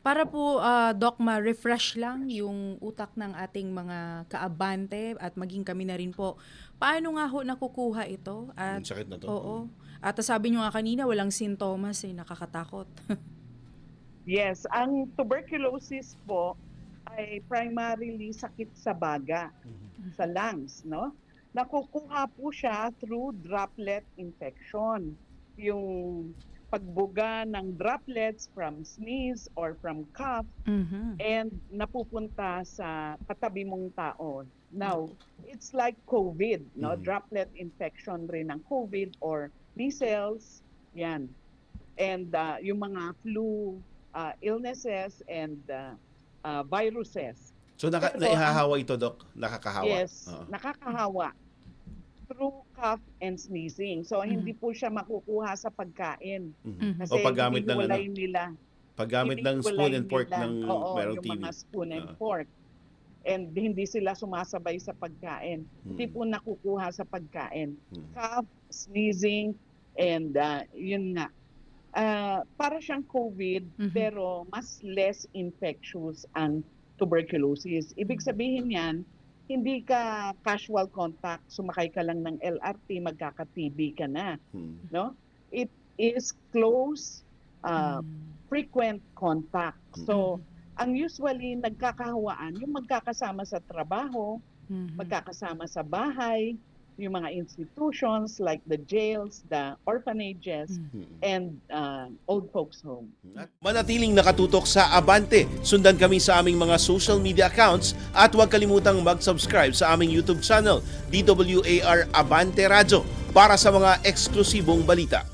Para po, Doc, ma-refresh lang yung utak ng ating mga kaabante at maging kami na rin po. Paano nga ho nakukuha ito? Ang At sakit na to. oo. At sabi nyo nga kanina, walang sintomas nakakatakot. Yes, ang tuberculosis po ay primarily sakit sa baga, sa lungs, no? Nakukuha po siya through droplet infection. Yung pagbuga ng droplets from sneeze or from cough Mhm. and napupunta sa katabi mong tao. Now, it's like COVID, no? Droplet infection rin ng COVID or measles, yan. And yung mga flu illnesses and viruses. So Pero naihahawa ito, Doc? Nakakahawa? Yes, Oo. nakakahawa through cough and sneezing. So hindi po siya makukuha sa pagkain. Mhm. Kasi O paggamit ng hinihiwalay nila. paggamit ng spoon Hinihiwalay and fork nila, ng oo, merong yung TV. mga spoon and Oo. fork. And hindi sila sumasabay sa pagkain. Hindi po nakukuha sa pagkain. Cough, sneezing, and yun nga. Para siyang COVID, pero mas less infectious ang tuberculosis. Ibig sabihin yan, hindi ka casual contact, sumakay ka lang ng LRT, magkaka-TB ka na. No? It is close, frequent contact. So, ang usually nagkakahawaan, yung magkakasama sa trabaho, magkakasama sa bahay, yung mga institutions like the jails, the orphanages, and old folks home. At manatiling nakatutok sa Abante. Sundan kami sa aming mga social media accounts at huwag kalimutang mag-subscribe sa aming YouTube channel, DWAR Abante Radyo, para sa mga eksklusibong balita.